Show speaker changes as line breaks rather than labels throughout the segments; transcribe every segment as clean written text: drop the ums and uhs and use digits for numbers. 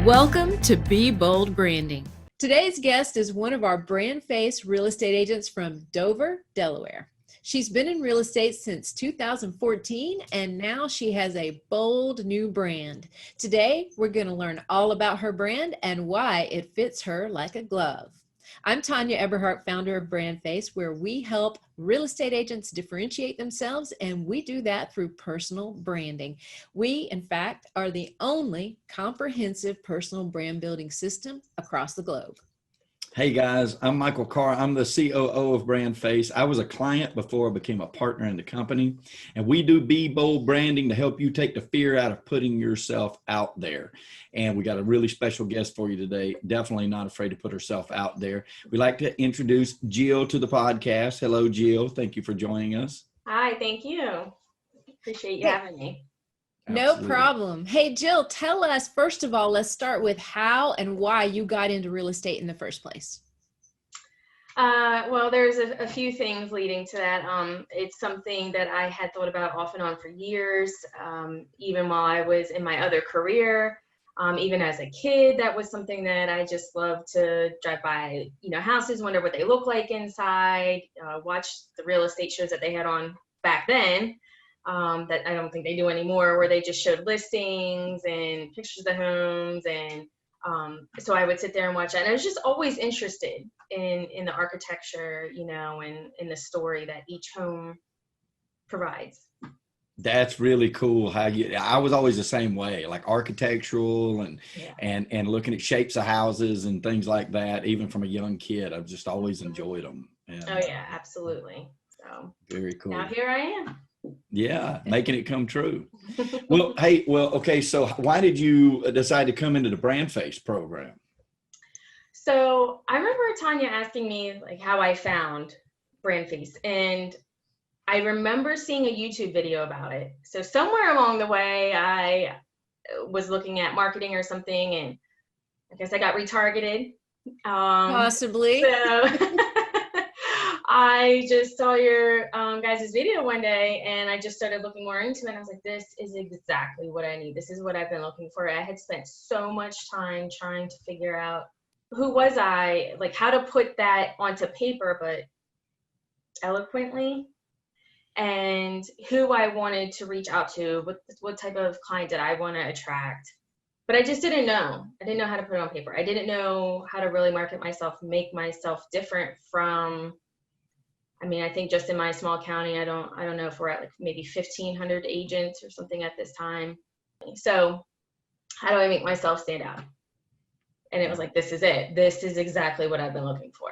Welcome to Be Bold Branding. Today's guest is one of our BrandFace real estate agents from Dover, Delaware. She's been in real estate since 2014, and now she has a bold new brand. Today, we're going to learn all about her brand and why it fits her like a glove. I'm Tanya Eberhardt, founder of BrandFace, where we help real estate agents differentiate themselves, and we do that through personal branding. We, in fact, are the only comprehensive personal brand building system across the globe.
Hey guys, I'm Michael Carr. I'm the COO of BrandFace. I was a client before I became a partner in the company, and we do Be Bold Branding to help you take the fear out of putting yourself out there. And we got a really special guest for you today. Definitely not afraid to put herself out there. We'd like to introduce Jill to the podcast. Hello, Jill. Thank you for joining us.
Hi, thank you. Appreciate you having me.
No problem. Hey, Jill, tell us, first of all, let's start with how and why you got into real estate in the first place.
Well, there's a few things leading to that. It's something that I had thought about off and on for years, even while I was in my other career. Even as a kid, that was something that I just loved to drive by, houses, wonder what they look like inside, watch the real estate shows that they had on back then. That I don't think they do anymore, where they just showed listings and pictures of the homes. And so I would sit there and watch that. And I was just always interested in the architecture, and in the story that each home provides.
That's really cool. I was always the same way, like architectural and looking at shapes of houses and things like that. Even from a young kid, I've just always enjoyed them. And,
oh yeah, absolutely. So
very cool.
Now here I am.
Yeah, making it come true. Okay. So why did you decide to come into the BrandFace program?
So I remember Tanya asking me like how I found BrandFace, and I remember seeing a YouTube video about it. So somewhere along the way, I was looking at marketing or something, and I guess I got retargeted.
Possibly.
So I just saw your guys' video one day, and I just started looking more into it. And I was like, this is exactly what I need. This is what I've been looking for. I had spent so much time trying to figure out who was I, like how to put that onto paper, but eloquently, and who I wanted to reach out to, what type of client did I want to attract. But I just didn't know. I didn't know how to put it on paper. I didn't know how to really market myself, make myself different from, I think just in my small county, I don't know if we're at like maybe 1,500 agents or something at this time. So how do I make myself stand out? And it was like, this is it. This is exactly what I've been looking for.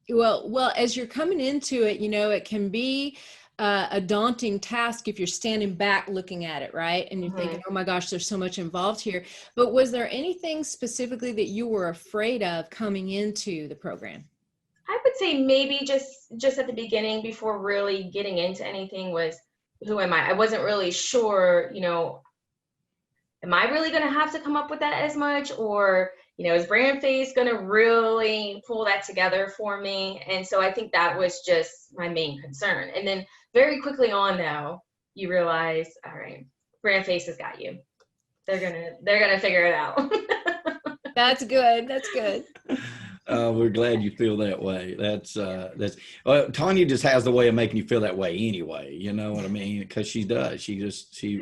Well, as you're coming into it, it can be a daunting task if you're standing back looking at it, right? And you're thinking, oh my gosh, there's so much involved here. But was there anything specifically that you were afraid of coming into the program?
I would say maybe just at the beginning, before really getting into anything, was who am I? I wasn't really sure, am I really going to have to come up with that as much? Or, is BrandFace going to really pull that together for me? And so I think that was just my main concern. And then very quickly on, though, you realize, all right, BrandFace has got you. They're gonna figure it out.
That's good. That's good.
We're glad you feel that way. Tanya just has the way of making you feel that way anyway. You know what I mean? Because she does.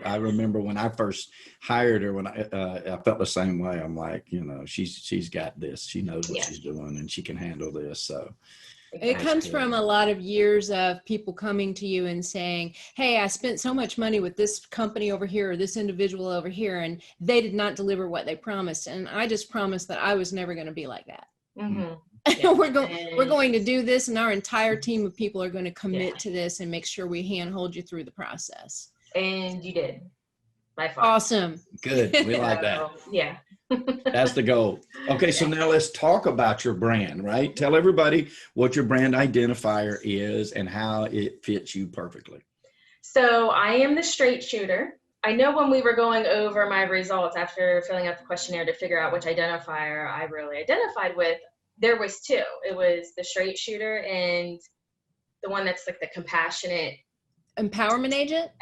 I remember when I first hired her, when I felt the same way. I'm like, she's got this. She knows what she's doing, and she can handle this. So
it comes from a lot of years of people coming to you and saying, hey, I spent so much money with this company over here or this individual over here, and they did not deliver what they promised. And I just promised that I was never going to be like that.
Mm-hmm.
Yeah. we're going to do this, and our entire team of people are going to commit to this and make sure we handhold you through the process.
And you did, by far.
Awesome.
Good. We like that.
Yeah.
That's the goal. Okay, so now let's talk about your brand, right? Tell everybody what your brand identifier is and how it fits you perfectly.
So I am the straight shooter. I know when we were going over my results after filling out the questionnaire to figure out which identifier I really identified with, there was two. It was the straight shooter and the one that's like the compassionate
empowerment agent.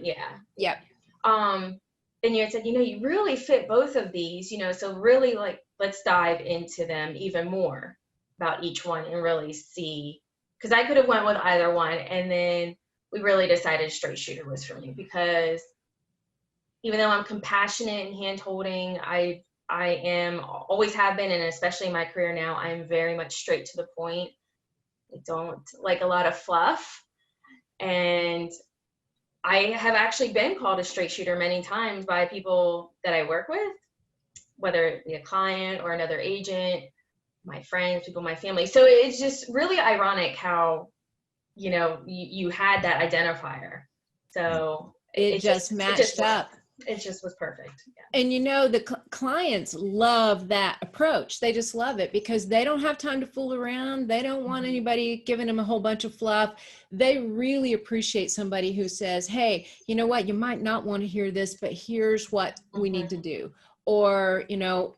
Yeah.
Yep.
and you had said, you really fit both of these, so really like, let's dive into them even more about each one and really see, because I could have went with either one. And then we really decided straight shooter was for me, because even though I'm compassionate and hand holding, I am, always have been, and especially in my career now, I'm very much straight to the point. I don't like a lot of fluff. And I have actually been called a straight shooter many times by people that I work with, whether it be a client or another agent, my friends, people, my family. So it's just really ironic how, you had that identifier. So
it just matched up.
It just was perfect. Yeah.
And the clients love that approach. They just love it because they don't have time to fool around. They don't want anybody giving them a whole bunch of fluff. They really appreciate somebody who says, hey, you know what, you might not want to hear this, but here's what we need to do. Or,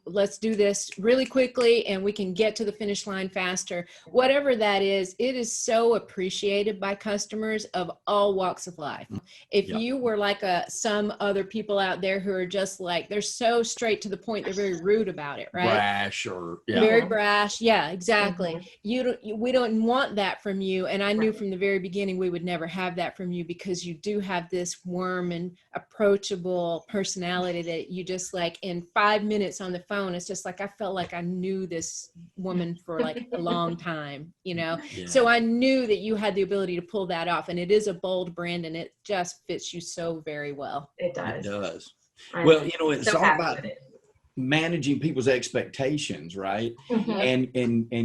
let's do this really quickly and we can get to the finish line faster. Whatever that is, it is so appreciated by customers of all walks of life. If you were like some other people out there who are just like, they're so straight to the point, they're very rude about it, right?
Brash or
very brash. Yeah, exactly. We don't want that from you. And I knew from the very beginning we would never have that from you, because you do have this warm and approachable personality that you just like in 5 minutes on the phone. It's just like, I felt like I knew this woman for like a long time, So I knew that you had the ability to pull that off, and it is a bold brand and it just fits you so very well.
It does.
It does. Well, it's
so
all about
it.
managing people's expectations, right? And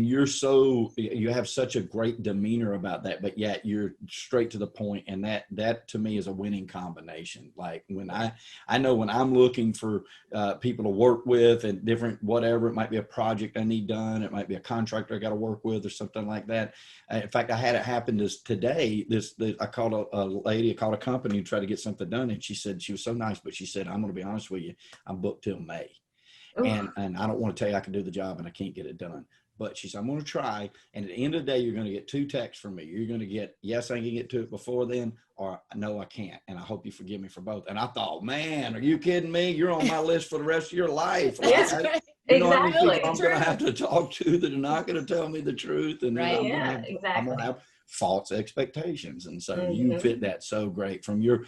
you have such a great demeanor about that, but yet you're straight to the point, and that to me is a winning combination. Like when I know when I'm looking for people to work with and different, whatever, it might be a project I need done, it might be a contractor I got to work with or something like that. In fact, I had it happen today. I called a lady, I called a company to try to get something done, and she said, she was so nice, but she said, I'm going to be honest with you, I'm booked till May. And I don't want to tell you I can do the job and I can't get it done. But she said, I'm going to try. And at the end of the day, you're going to get 2 texts from me. You're going to get, yes, I can get to it before then, or no, I can't. And I hope you forgive me for both. And I thought, man, are you kidding me? You're on my list for the rest of your life.
Yes,
right?
Exactly.
How many people I'm going to have to talk to that are not going to tell me the truth. And then I'm going to have false expectations. And so you fit that so great from your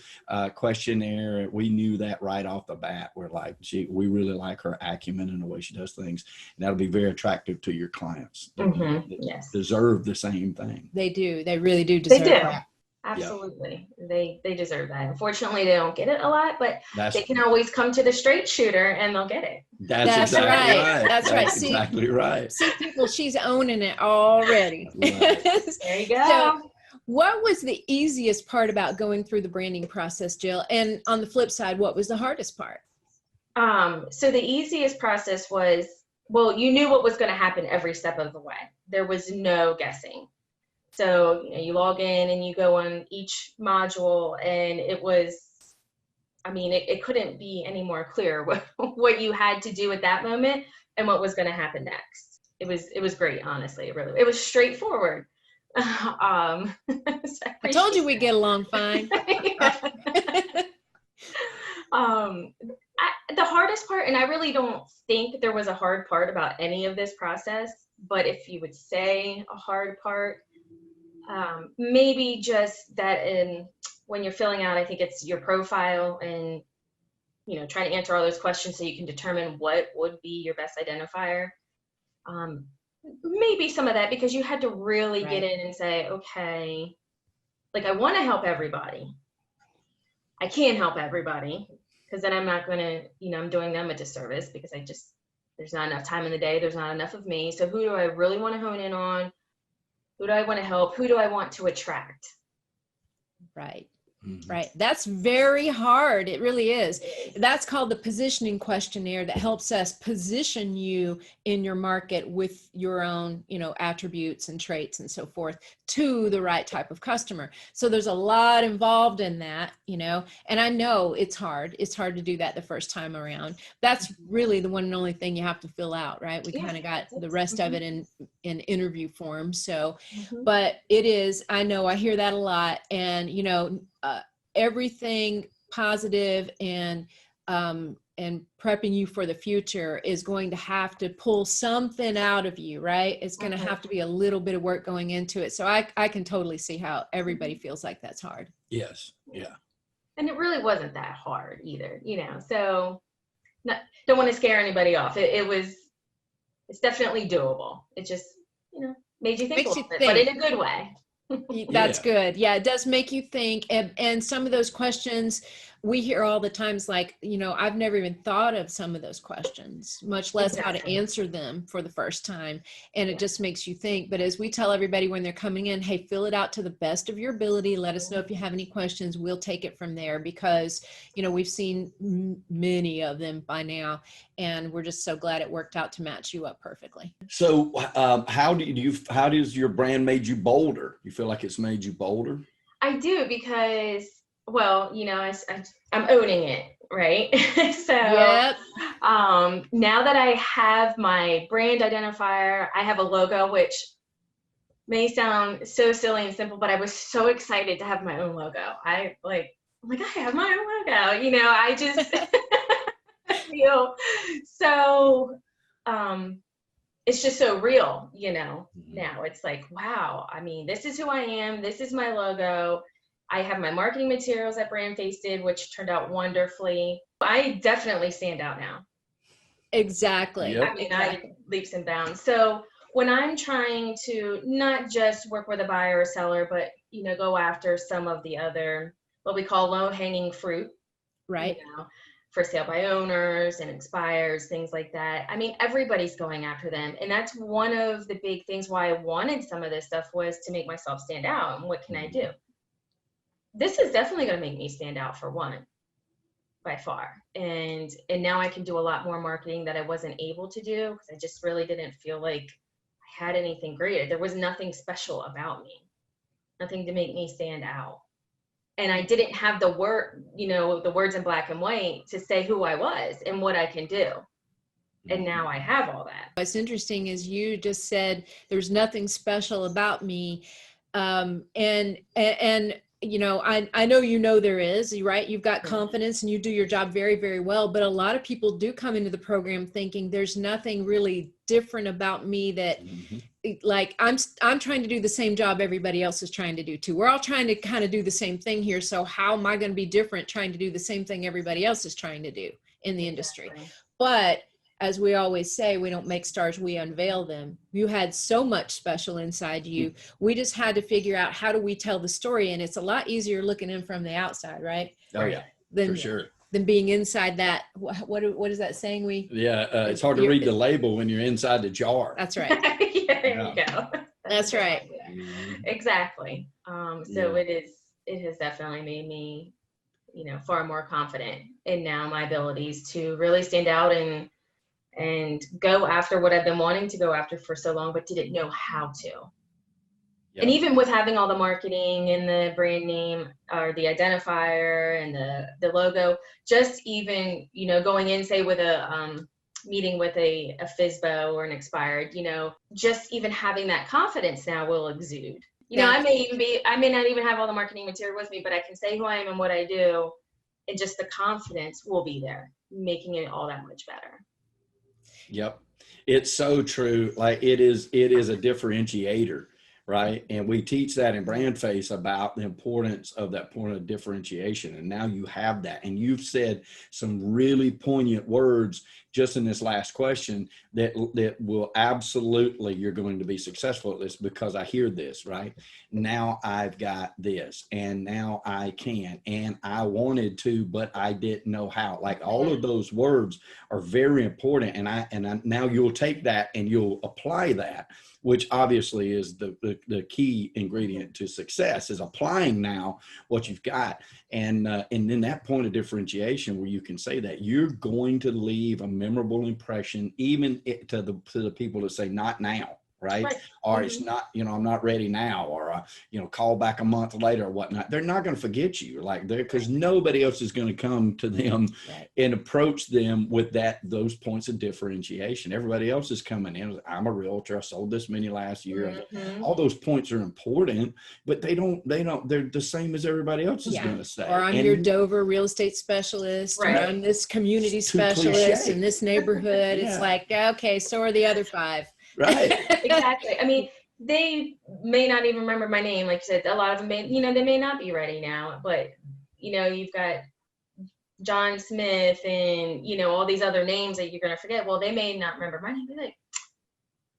questionnaire. We knew that right off the bat. We're like, we really like her acumen and the way she does things. And that'll be very attractive to your clients. That deserve the same thing.
They do. They really do deserve that.
Absolutely. They deserve that. Unfortunately, they don't get it a lot, but they can always come to the straight shooter and they'll get it.
That's exactly right.
That's right. Exactly right.
See, people, she's owning it already.
Right. There you go.
So, what was the easiest part about going through the branding process, Jill? And on the flip side, what was the hardest part?
So the easiest process was, you knew what was going to happen every step of the way. There was no guessing. So, you log in and you go on each module, and it was, it couldn't be any more clear what you had to do at that moment and what was going to happen next. It was great, honestly. It was straightforward. So
I told you we'd get along fine.
The hardest part, and I really don't think there was a hard part about any of this process, but if you would say a hard part, maybe just that when you're filling out, I think it's your profile and, trying to answer all those questions so you can determine what would be your best identifier. Maybe some of that, because you had to really get in and say, okay, like I want to help everybody. I can't help everybody, because then I'm not going to, I'm doing them a disservice, because there's not enough time in the day. There's not enough of me. So who do I really want to hone in on? Who do I want to help? Who do I want to attract?
Right. Right. That's very hard. It really is. That's called the positioning questionnaire, that helps us position you in your market with your own, attributes and traits and so forth to the right type of customer. So there's a lot involved in that, and I know it's hard. It's hard to do that the first time around. That's really the one and only thing you have to fill out, right? We kind of got the rest of it in interview form. So, but it is, I know I hear that a lot, and, everything positive and and prepping you for the future is going to have to pull something out of you, right? It's going to have to be a little bit of work going into it. So I can totally see how everybody feels like that's hard.
Yes. Yeah.
And it really wasn't that hard either, so don't want to scare anybody off. It's definitely doable. It just, made you think a little bit, but in a good way.
That's good. Yeah, it does make you think. And some of those questions we hear all the times, like, I've never even thought of some of those questions, much less how to answer them for the first time. And it just makes you think. But as we tell everybody when they're coming in, hey, fill it out to the best of your ability. Let us know if you have any questions. We'll take it from there because, we've seen many of them by now. And we're just so glad it worked out to match you up perfectly.
So how does your brand made you bolder? You feel like it's made you bolder?
I do, because, well, I'm owning it, right? So
yep.
Now that I have my brand identifier, I have a logo, which may sound so silly and simple, but I was so excited to have my own logo. I have my own logo, I just feel so, it's just so real, now it's like, wow, this is who I am. This is my logo. I have my marketing materials that BrandFace did, which turned out wonderfully. I definitely stand out now.
Exactly.
Yep.
I leaps and bounds. So when I'm trying to not just work with a buyer or seller, but, go after some of the other, what we call low hanging fruit,
right?
For sale by owners and expires, things like that. Everybody's going after them. And that's one of the big things why I wanted some of this stuff, was to make myself stand out. And what can I do? This is definitely going to make me stand out, for one, by far. And now I can do a lot more marketing that I wasn't able to do, because I just really didn't feel like I had anything great. There was nothing special about me, nothing to make me stand out. And I didn't have the words in black and white to say who I was and what I can do. And now I have all that.
What's interesting is you just said there's nothing special about me. I know there is, right? You've got confidence and you do your job very, very well. But a lot of people do come into the program thinking there's nothing really different about me that like I'm trying to do the same job everybody else is trying to do too. We're all trying to kind of do the same thing here. So how am I going to be different trying to do the same thing everybody else is trying to do in the industry? But as we always say, we don't make stars, we unveil them. You had so much special inside you. We just had to figure out, how do we tell the story? And it's a lot easier looking in from the outside, right?
Oh yeah, for sure.
Than being inside that. What is that saying?
It's hard to read the label when you're inside the jar.
That's right.
There you go.
That's right.
Exactly. It has definitely made me, far more confident in now my abilities to really stand out and go after what I've been wanting to go after for so long, but didn't know how to. Yep. And even with having all the marketing and the brand name or the identifier and the logo, just even, going in, say, with a meeting with a FSBO or an expired, just even having that confidence now will exude. I may not even have all the marketing material with me, but I can say who I am and what I do, and just the confidence will be there, making it all that much better.
Yep. It's so true. Like it is a differentiator, right? And we teach that in BrandFace about the importance of that point of differentiation. And now you have that. And you've said some really poignant words just in this last question that will absolutely, you're going to be successful at this, because I hear this, right? Now I've got this, and now I can, and I wanted to, but I didn't know how. Like all of those words are very important. And I now you'll take that and you'll apply that, which obviously is the key ingredient to success, is applying now what you've got. And then that point of differentiation where you can say that, you're going to leave a memorable impression, even to the people that say, not now. right?
Right.
Or it's not, I'm not ready now, or, call back a month later or whatnot. They're not going to forget you because nobody else is going to come to them and approach them with those points of differentiation. Everybody else is coming in. I'm a realtor. I sold this many last year. All those points are important, but they're the same as everybody else is going to say.
Or I'm your Dover real estate specialist, or I'm this community specialist in this neighborhood. It's like, okay, so are the other 5.
Right.
Exactly. I mean, they may not even remember my name. Like you said, a lot of them may, they may not be ready now, but you've got John Smith and, all these other names that you're going to forget. Well, they may not remember my name. Be like,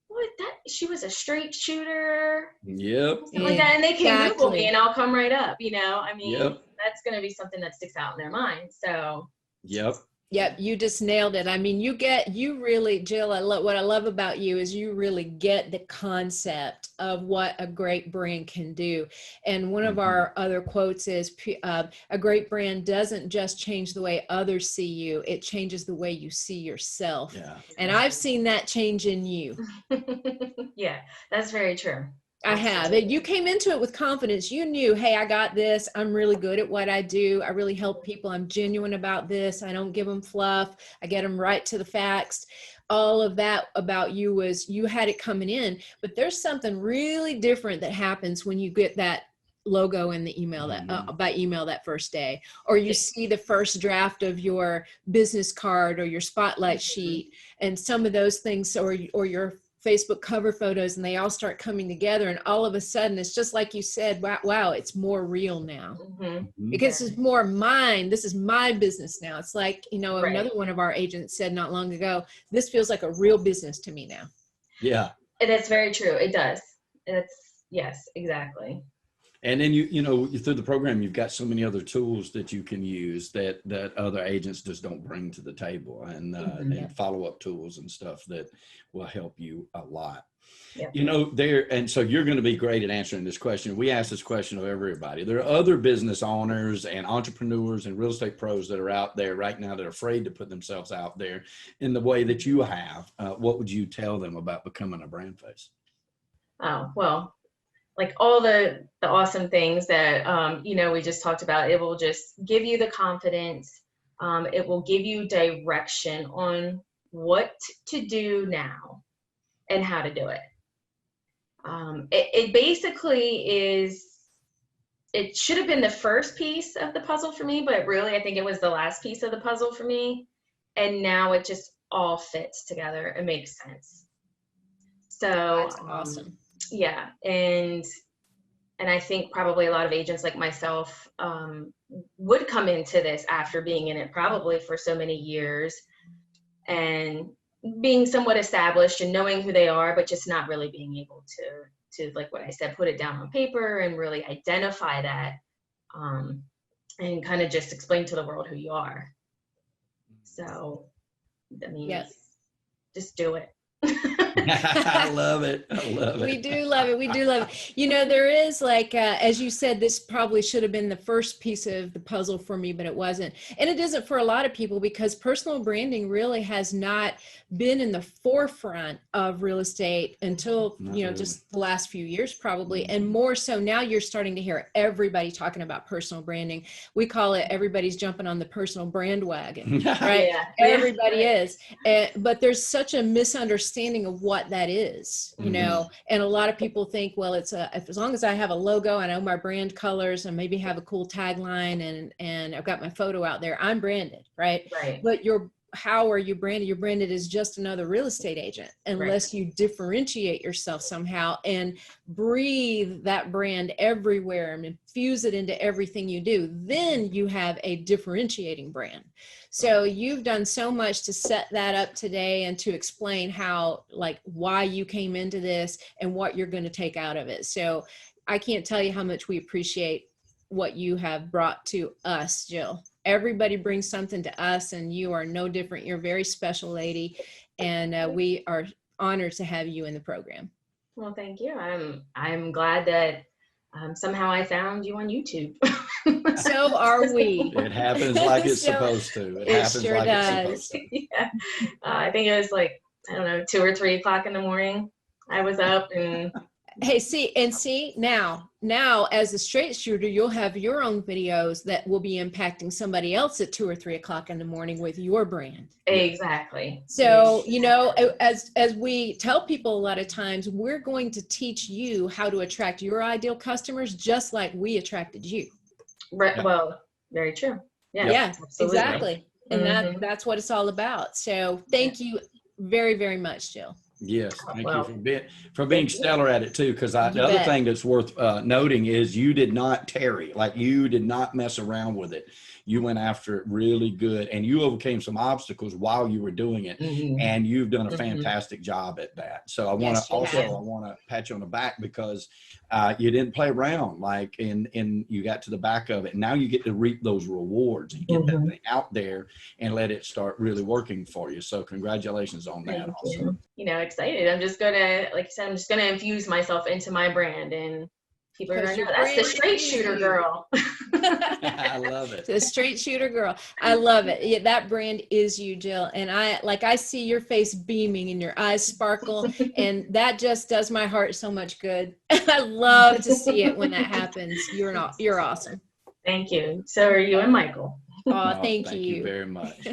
what, she was a straight shooter.
Yep.
Something like that. And they can Google me and I'll come right up, I mean, that's going to be something that sticks out in their mind. So.
Yep, you just nailed it. I mean, you really, Jill, what I love about you is you really get the concept of what a great brand can do. And one of our other quotes is, a great brand doesn't just change the way others see you, it changes the way you see yourself. Yeah. And I've seen that change in you.
Yeah, that's very true.
I have. You came into it with confidence. You knew, hey, I got this. I'm really good at what I do. I really help people. I'm genuine about this. I don't give them fluff. I get them right to the facts. All of that about you was you had it coming in. But there's something really different that happens when you get that logo in the email by email that first day, or you see the first draft of your business card or your spotlight sheet, and some of those things, or your Facebook cover photos, and they all start coming together, and all of a sudden it's just like you said, wow, it's more real now. Because it's more mine. This is my business now. It's like, another one of our agents said not long ago, this feels like a real business to me now.
Yeah.
And that's very true. It does. Yes, exactly.
And then through the program, you've got so many other tools that you can use that other agents just don't bring to the table, and follow-up tools and stuff that will help you a lot. And so you're going to be great at answering this question. We ask this question of everybody. There are other business owners and entrepreneurs and real estate pros that are out there right now that are afraid to put themselves out there in the way that you have. What would you tell them about becoming a brand face?
Oh, well, like all the awesome things that, we just talked about, it will just give you the confidence. It will give you direction on what to do now and how to do it. It basically is, it should have been the first piece of the puzzle for me, but really, I think it was the last piece of the puzzle for me. And now it just all fits together. It makes sense. So
that's awesome.
Yeah. And I think probably a lot of agents like myself would come into this after being in it probably for so many years and being somewhat established and knowing who they are, but just not really being able to like what I said, put it down on paper and really identify that and kind of just explain to the world who you are. So, I mean, just do it.
I love it.
We do love it. There is as you said, this probably should have been the first piece of the puzzle for me, but it wasn't. And it isn't for a lot of people because personal branding really has not been in the forefront of real estate until, just the last few years probably. And more so now you're starting to hear everybody talking about personal branding. We call it everybody's jumping on the personal brand wagon, right? Everybody is. But there's such a misunderstanding of what that is, and a lot of people think, well, it's as long as I have a logo, I know my brand colors, and maybe have a cool tagline, and I've got my photo out there, I'm branded, right? But how are you branded? You're branded as just another real estate agent unless you differentiate yourself somehow and breathe that brand everywhere and infuse it into everything you do. Then you have a differentiating brand. So you've done so much to set that up today and to explain how, why you came into this and what you're going to take out of it. So I can't tell you how much we appreciate what you have brought to us, Jill. Everybody brings something to us, and you are no different. You're a very special lady, and we are honored to have you in the program.
Well, thank you. I'm glad that somehow I found you on YouTube.
So are we.
It happens like it's supposed to.
It happens sure like does.
It's supposed to.
I think it was 2 or 3 o'clock in the morning. I was up and
Hey, see, now as a straight shooter, you'll have your own videos that will be impacting somebody else at 2 or 3 o'clock in the morning with your brand.
exactly.
So, you know, as we tell people a lot of times, we're going to teach you how to attract your ideal customers, just like we attracted you.
Right.
Yep.
Well, very true. Yes,
Yeah,
absolutely.
exactly. And that's what it's all about. So thank you very, very much, Jill.
Yes, thank
Well,
you for being stellar at it too. Because the other
bet.
thing that's worth noting is you did not tarry, like you did not mess around with it. You went after it really good, and you overcame some obstacles while you were doing it, and you've done a fantastic job at that. So I want to pat you on the back because you didn't play around, like, and you got to the back of it. And now you get to reap those rewards and get that thing out there and let it start really working for you. So congratulations on that.
Thank
Also.
you. You know, excited. I'm just gonna, like you said, I'm just gonna infuse myself into my brand, and people are gonna know that's the straight shooter girl.
I love it.
The straight shooter girl. I love it. Yeah, that brand is you, Jill. And I see your face beaming and your eyes sparkle, and that just does my heart so much good. I love to see it when that happens. You're awesome.
Thank you. So are you and Michael.
Oh, thank
Thank you very much.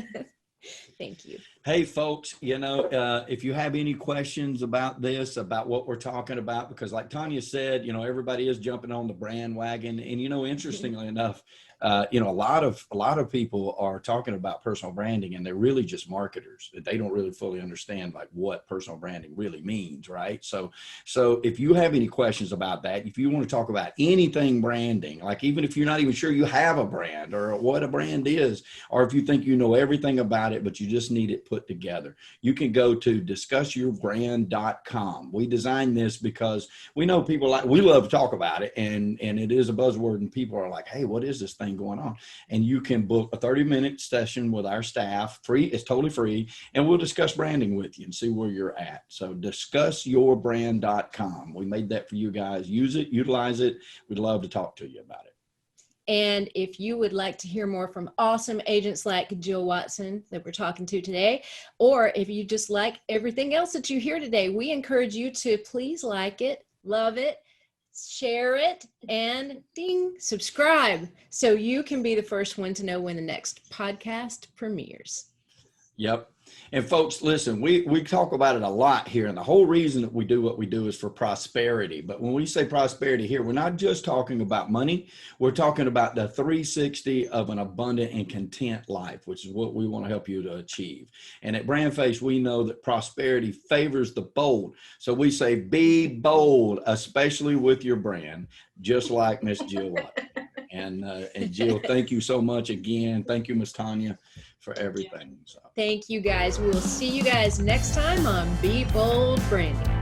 Thank you.
Hey, folks, you know, if you have any questions about this, about what we're talking about, because like Tanya said, you know, everybody is jumping on the brand wagon. And, you know, interestingly enough, you know, a lot of people are talking about personal branding, and they're really just marketers. They don't really fully understand like what personal branding really means, right? So if you have any questions about that, if you want to talk about anything branding, like even if you're not even sure you have a brand or what a brand is, or if you think you know everything about it, but you just need it put together, you can go to discussyourbrand.com. We designed this because we know people we love to talk about it, and it is a buzzword, and people are like, hey, what is this thing going on? And you can book a 30-minute session with our staff, free. It's totally free, and we'll discuss branding with you and see where you're at. So discussyourbrand.com. We made that for you guys. Use it, utilize it. We'd love to talk to you about it.
And if you would like to hear more from awesome agents like Jill Watson that we're talking to today, or if you just like everything else that you hear today, we encourage you to please like it, love it, share it, and ding, subscribe, so you can be the first one to know when the next podcast premieres.
Yep. And folks, listen, we talk about it a lot here. And the whole reason that we do what we do is for prosperity. But when we say prosperity here, we're not just talking about money. We're talking about the 360 of an abundant and content life, which is what we want to help you to achieve. And at BrandFace, we know that prosperity favors the bold. So we say, be bold, especially with your brand, just like Miss Jill Watson. And Jill, thank you so much again. Thank you, Miss Tanya, for everything. So.
Thank you, guys. We will see you guys next time on Be Bold Branding.